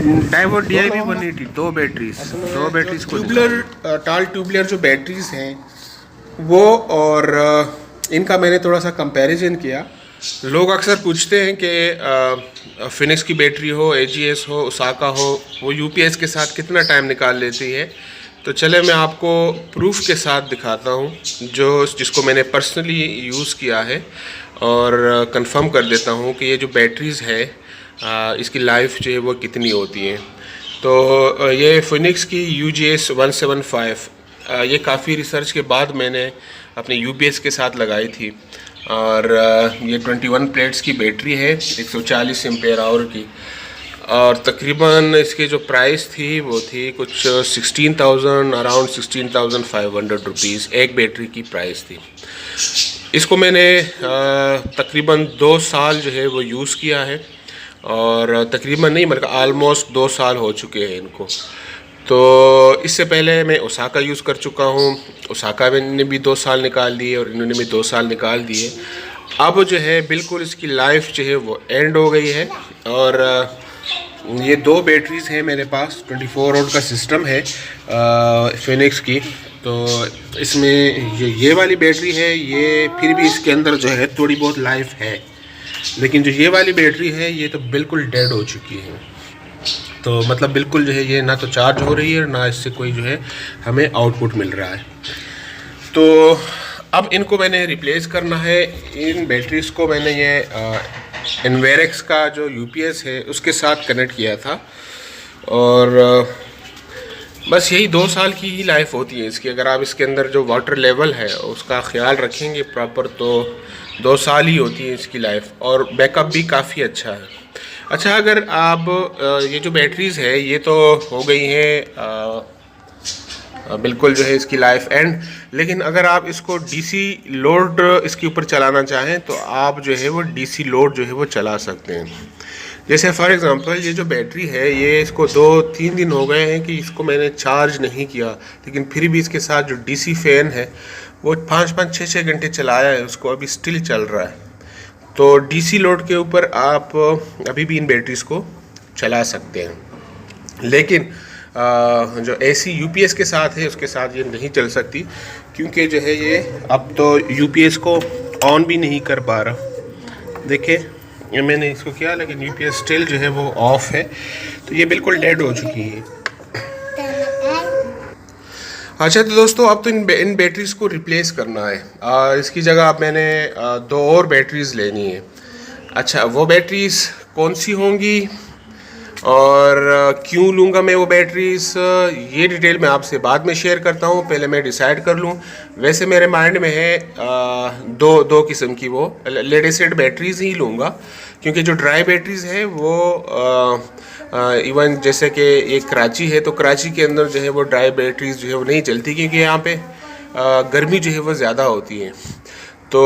Daewoo DIV 180 दो batteries को tubular टाल ट्यूबलर जो बैटरीज हैं वो, और इनका मैंने थोड़ा सा कंपैरिजन किया। लोग अक्सर पूछते हैं कि फिनिक्स की बैटरी हो, AGS हो, ओसाका हो, वो UPS के साथ कितना टाइम निकाल लेती है। तो चले मैं आपको प्रूफ के साथ दिखाता हूँ जिसको मैंने पर्सनली यूज़ किया है, और कंफर्म कर देता हूँ कि ये जो बैटरीज़ है इसकी लाइफ जो है वो कितनी होती है। तो ये फिनिक्स की UGS 175 ये काफ़ी रिसर्च के बाद मैंने अपने UPS के साथ लगाई थी, और ये 21 प्लेट्स की बैटरी है 140 एम्पेयर आवर की, और तकरीबन इसकी जो प्राइस थी वो थी कुछ 16,000 अराउंड 16,500 रुपीज़ एक बैटरी की प्राइस थी। इसको मैंने तकरीबन 2 साल जो है वो यूज़ किया है, और तकरीबन नहीं मतलब आलमोस्ट 2 साल हो चुके हैं इनको। तो इससे पहले मैं ओसाका यूज़ कर चुका हूँ, ओसाका ने भी 2 साल निकाल दिए और इन्होंने भी 2 साल निकाल दिए। अब जो है बिल्कुल इसकी लाइफ जो है वो एंड हो गई है, और ये 2 बैटरीज़ हैं मेरे पास। 24 वोल्ट का सिस्टम है फिनिक्स की। तो इसमें ये वाली बैटरी है, ये फिर भी इसके अंदर जो है थोड़ी बहुत लाइफ है, लेकिन जो ये वाली बैटरी है ये तो बिल्कुल डेड हो चुकी है। तो मतलब बिल्कुल जो है ये ना तो चार्ज हो रही है, ना इससे कोई जो है हमें आउटपुट मिल रहा है। तो अब इनको मैंने रिप्लेस करना है। इन बैटरीज़ को मैंने ये इन्वेरेक्स का जो UPS है उसके साथ कनेक्ट किया था, और बस यही 2 साल की ही लाइफ होती है इसकी। अगर आप इसके अंदर जो वाटर लेवल है उसका ख्याल रखेंगे प्रॉपर, तो 2 साल ही होती है इसकी लाइफ, और बैकअप भी काफ़ी अच्छा है। अच्छा, अगर आप ये जो बैटरीज़ है ये तो हो गई हैं बिल्कुल जो है इसकी लाइफ एंड, लेकिन अगर आप इसको DC लोड इसके ऊपर चलाना चाहें तो आप जो है वो DC लोड जो है वो चला सकते हैं। जैसे फॉर एग्ज़ाम्पल ये जो बैटरी है ये इसको 2-3 दिन हो गए हैं कि इसको मैंने चार्ज नहीं किया, लेकिन फिर भी इसके साथ जो DC फ़ैन है वो 5-5, 6-6 घंटे चलाया है उसको, अभी स्टिल चल रहा है। तो DC लोड के ऊपर आप अभी भी इन बैटरीज़ को चला सकते हैं, लेकिन जो AC UPS के साथ है उसके साथ ये नहीं चल सकती, क्योंकि जो है ये अब तो UPS को ऑन भी नहीं कर पा रहा। देखिए ये मैंने इसको किया, लेकिन UPS स्टिल जो है वो ऑफ है, तो ये बिल्कुल डेड हो चुकी है। अच्छा, तो दोस्तों अब तो इन बैटरीज़ को रिप्लेस करना है। इसकी जगह अब मैंने 2 और बैटरीज़ लेनी है। अच्छा, वो बैटरीज़ कौन सी होंगी और क्यों लूँगा मैं वो बैटरीज़, ये डिटेल मैं आपसे बाद में शेयर करता हूँ। पहले मैं डिसाइड कर लूँ। वैसे मेरे माइंड में है दो किस्म की वो लेड एसिड बैटरीज़ ही लूँगा, क्योंकि जो ड्राई बैटरीज़ है वो इवन जैसे कि ये कराची है, तो कराची के अंदर जो है वो ड्राई बैटरीज़ जो है वो नहीं चलती, क्योंकि यहाँ पे गर्मी जो है वो ज़्यादा होती है। तो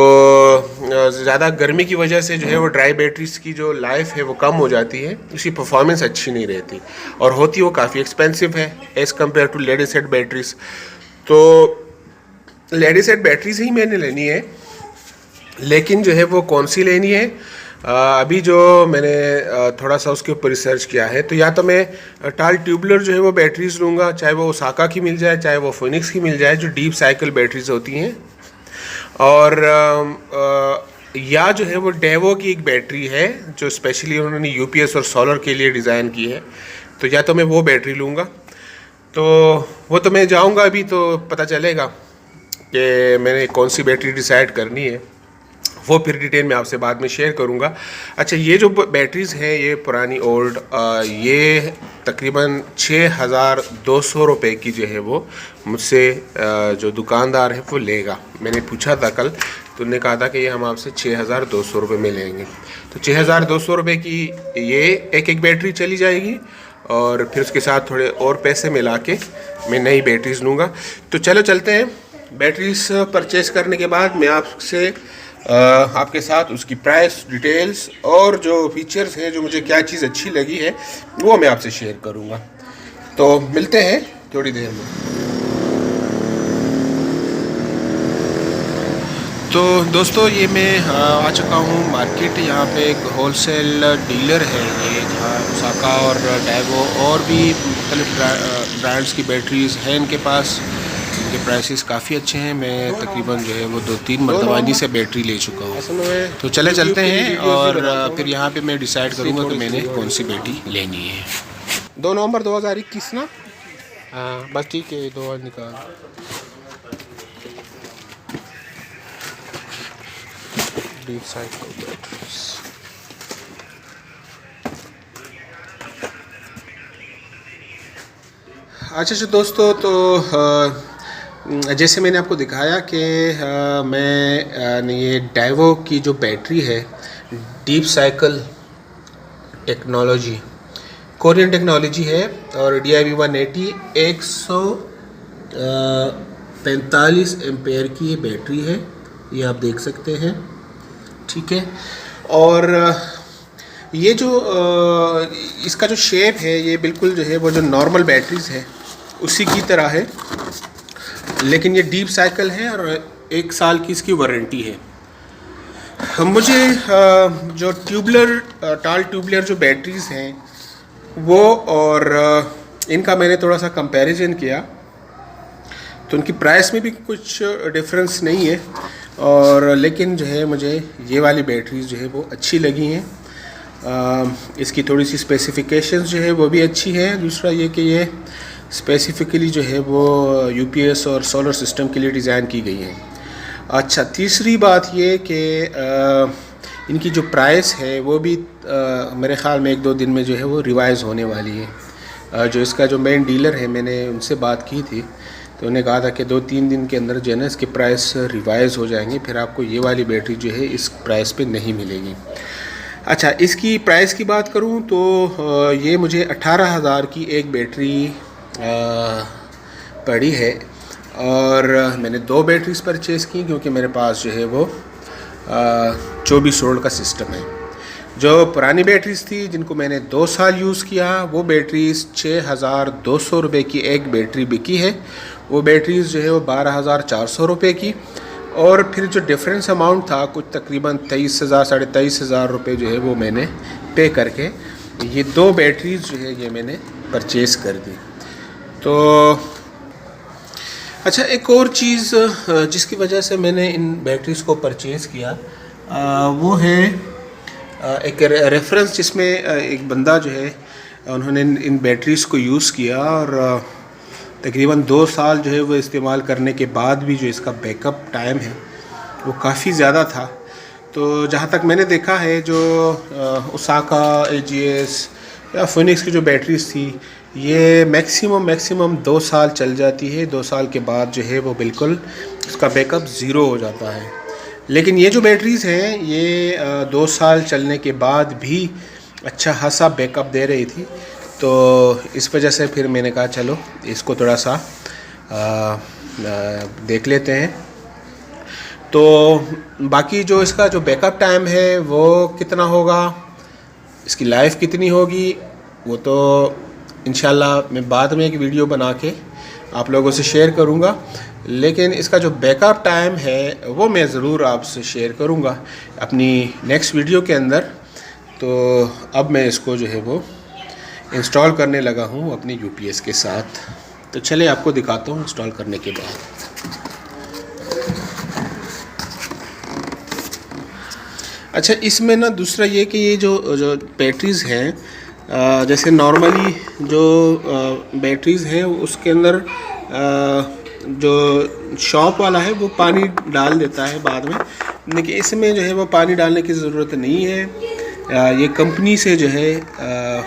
ज़्यादा गर्मी की वजह से जो है वो ड्राई बैटरीज़ की जो लाइफ है वो कम हो जाती है, उसकी परफॉर्मेंस अच्छी नहीं रहती, और होती वो काफ़ी एक्सपेंसिव है as compared to lead acid batteries. तो लेड एसिड बैटरीज़ ही मैंने लेनी है, लेकिन जो है वो कौन सी लेनी है, अभी जो मैंने थोड़ा सा उसके ऊपर रिसर्च किया है, तो या तो मैं टाल ट्यूबलर जो है वो बैटरीज़ लूँगा, चाहे वो ओसाका की मिल जाए चाहे वो फिनिक्स की मिल जाए, जो डीप साइकिल बैटरीज़ होती हैं, और या जो है वो डेवो की एक बैटरी है जो स्पेशली उन्होंने UPS और सोलर के लिए डिज़ाइन की है, तो या तो मैं वो बैटरी लूँगा। तो वो तो मैं जाऊँगा अभी तो पता चलेगा कि मैंने कौन सी बैटरी डिसाइड करनी है, वो फिर डिटेल में आपसे बाद में शेयर करूँगा। अच्छा, ये जो बैटरीज़ हैं ये पुरानी ओल्ड, ये तकरीबन 6,200 रुपये की जो है वो मुझसे जो दुकानदार है वो लेगा। मैंने पूछा था कल, तो उन्होंने कहा था कि ये हम आपसे 6,200 रुपये में लेंगे। तो 6,200 रुपये की ये एक बैटरी चली जाएगी, और फिर उसके साथ थोड़े और पैसे मिला के मैं नई बैटरीज़ लूँगा। तो चलो चलते हैं। बैटरीज़ परचेज़ करने के बाद मैं आपसे आपके साथ उसकी प्राइस डिटेल्स और जो फीचर्स हैं, जो मुझे क्या चीज़ अच्छी लगी है, वो मैं आपसे शेयर करूँगा। तो मिलते हैं थोड़ी देर में। तो दोस्तों ये मैं आ चुका हूँ मार्केट। यहाँ पे एक होलसेल डीलर है ये, जहाँ ओसाका और डाइवो और भी मुख्तलिफ ब्रांड्स की बैटरीज़ हैं इनके पास। इनके प्राइसेस काफ़ी अच्छे हैं। मैं तकरीबन जो है वो 2-3 मरतबा इन्हीं से बैटरी ले चुका हूँ। तो चले चलते हैं और फिर यहाँ पे मैं डिसाइड करूँगा कि मैंने कौन सी बैटरी लेनी है। 2 नवंबर 2021 ना? हाँ बस ठीक है, 2 और निकाल। Deep cycle batteries. अच्छा दोस्तों, तो जैसे मैंने आपको दिखाया कि मैं ये डाइवो की जो बैटरी है, deep cycle technology, Korean technology है और DIV 180 145 एम्पेयर की ये बैटरी है, ये आप देख सकते हैं। ठीक है, और ये जो इसका जो शेप है ये बिल्कुल जो है वो जो नॉर्मल बैटरीज है उसी की तरह है, लेकिन ये डीप साइकिल है और 1 साल की इसकी वारंटी है। मुझे जो टाल ट्यूबलर जो बैटरीज हैं वो और इनका मैंने थोड़ा सा कंपैरिजन किया, तो उनकी प्राइस में भी कुछ डिफरेंस नहीं है, और लेकिन जो है मुझे ये वाली बैटरीज जो है वो अच्छी लगी हैं। इसकी थोड़ी सी स्पेसिफिकेशंस जो है वो भी अच्छी है। दूसरा ये कि ये स्पेसिफिकली जो है वो UPS और सोलर सिस्टम के लिए डिज़ाइन की गई है। अच्छा, तीसरी बात ये कि इनकी जो प्राइस है वो भी मेरे ख़्याल में 1-2 दिन में जो है वो रिवाइज़ होने वाली है। जो इसका जो मेन डीलर है, मैंने उनसे बात की थी तो उन्हें कहा था कि 2-3 दिन के अंदर जो है ना इसके प्राइस रिवाइज़ हो जाएंगे, फिर आपको ये वाली बैटरी जो है इस प्राइस पे नहीं मिलेगी। अच्छा, इसकी प्राइस की बात करूं तो ये मुझे 18,000 की एक बैटरी पड़ी है, और मैंने 2 बैटरीज परचेज़ की क्योंकि मेरे पास जो है वो 24 वोल्ट का सिस्टम है। जो पुरानी बैटरीज थी जिनको मैंने 2 साल यूज़ किया, वो बैटरीज 6,200 रुपये की एक बैटरी बिकी है। वो बैटरीज जो है वो 12,400 रुपये की, और फिर जो डिफरेंस अमाउंट था कुछ तकरीबन 23,000 साढ़े 23,000 रुपये जो है वो मैंने पे करके ये 2 बैटरीज जो है ये मैंने परचेज़ कर दी। तो अच्छा, एक और चीज़ जिसकी वजह से मैंने इन बैटरीज़ को परचेज़ किया वो है एक रेफरेंस जिसमें एक बंदा जो है उन्होंने इन बैटरीज़ को यूज़ किया और तकरीबन 2 साल जो है वो इस्तेमाल करने के बाद भी जो इसका बैकअप टाइम है वो काफ़ी ज़्यादा था। तो जहाँ तक मैंने देखा है, जो ओसाका, AGS या फिनिक्स की जो बैटरीज थी ये मैक्सिमम 2 साल चल जाती है। 2 साल के बाद जो है वो बिल्कुल इसका बैकअप ज़ीरो हो जाता है। लेकिन ये जो बैटरीज़ हैं ये 2 साल चलने के बाद भी अच्छा खासा बैकअप दे रही थी, तो इस वजह से फिर मैंने कहा चलो इसको थोड़ा सा देख लेते हैं। तो बाकी जो इसका जो बैकअप टाइम है वो कितना होगा, इसकी लाइफ कितनी होगी, वो तो इंशाल्लाह मैं बाद में एक वीडियो बना के आप लोगों से शेयर करूंगा। लेकिन इसका जो बैकअप टाइम है वो मैं ज़रूर आपसे शेयर करूंगा अपनी नेक्स्ट वीडियो के अंदर। तो अब मैं इसको जो है वो इंस्टॉल करने लगा हूँ अपने UPS के साथ। तो चले आपको दिखाता हूँ इंस्टॉल करने के बाद। अच्छा, इसमें ना दूसरा ये कि ये जो बैटरीज़ हैं, जैसे नॉर्मली जो बैटरीज़ हैं उसके अंदर जो शॉप वाला है वो पानी डाल देता है बाद में, लेकिन इसमें जो है वो पानी डालने की ज़रूरत नहीं है। ये कंपनी से जो है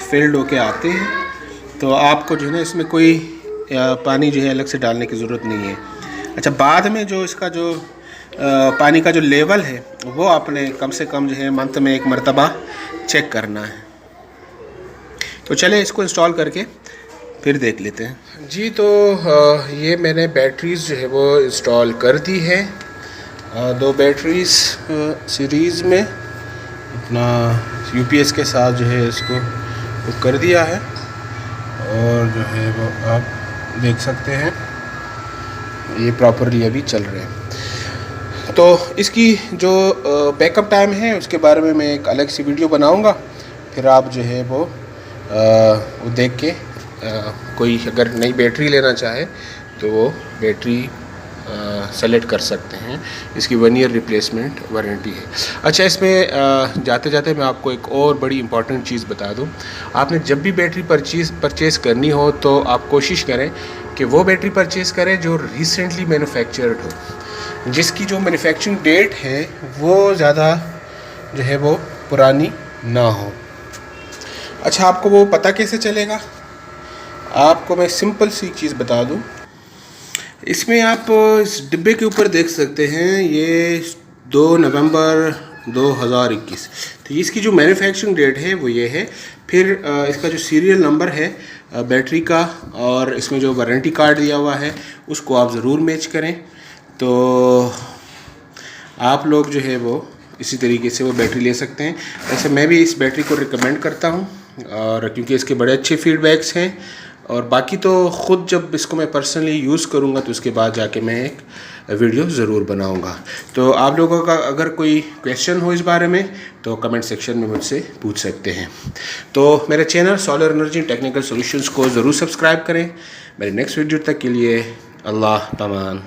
फील्ड होके आते हैं, तो आपको जो है ना इसमें कोई पानी जो है अलग से डालने की ज़रूरत नहीं है। अच्छा, बाद में जो इसका जो पानी का जो लेवल है वो आपने कम से कम जो है मंथ में 1 मरतबा चेक करना है। तो चले इसको इंस्टॉल करके फिर देख लेते हैं जी। तो ये मैंने बैटरीज़ जो है वो इंस्टॉल कर दी है, 2 बैटरीज़ सीरीज़ में अपना UPS के साथ जो है इसको बुक कर दिया है, और जो है वो आप देख सकते हैं ये प्रॉपरली अभी चल रहे हैं। तो इसकी जो बैकअप टाइम है उसके बारे में मैं एक अलग सी वीडियो बनाऊंगा, फिर आप जो है वो देख के कोई अगर नई बैटरी लेना चाहे तो वो बैटरी सेलेक्ट कर सकते हैं। इसकी 1 ईयर रिप्लेसमेंट वारंटी है। अच्छा, इसमें जाते जाते मैं आपको एक और बड़ी इंपॉर्टेंट चीज़ बता दूं। आपने जब भी बैटरी परचेज़ करनी हो तो आप कोशिश करें कि वो बैटरी परचेज़ करें जो रिसेंटली मैन्युफैक्चर्ड हो, जिसकी जो मैन्युफैक्चरिंग डेट है वो ज़्यादा जो है वो पुरानी ना हो। अच्छा, आपको वो पता कैसे चलेगा? आपको मैं सिंपल सी चीज़ बता दूं। इसमें आप इस डिब्बे के ऊपर देख सकते हैं ये 2 नवंबर 2021, तो इसकी जो मैन्युफैक्चरिंग डेट है वो ये है। फिर इसका जो सीरियल नंबर है बैटरी का और इसमें जो वारंटी कार्ड दिया हुआ है उसको आप ज़रूर मैच करें, तो आप लोग जो है वो इसी तरीके से वो बैटरी ले सकते हैं। ऐसे मैं भी इस बैटरी को रिकमेंड करता हूँ, और क्योंकि इसके बड़े अच्छे फीडबैक्स हैं। और बाकी तो ख़ुद जब इसको मैं पर्सनली यूज़ करूँगा तो उसके बाद जाके मैं एक वीडियो ज़रूर बनाऊँगा। तो आप लोगों का अगर कोई क्वेश्चन हो इस बारे में तो कमेंट सेक्शन में मुझसे पूछ सकते हैं। तो मेरे channel solar energy technical solutions को ज़रूर सब्सक्राइब करें। मेरे नेक्स्ट वीडियो तक के लिए अल्लाह पामान।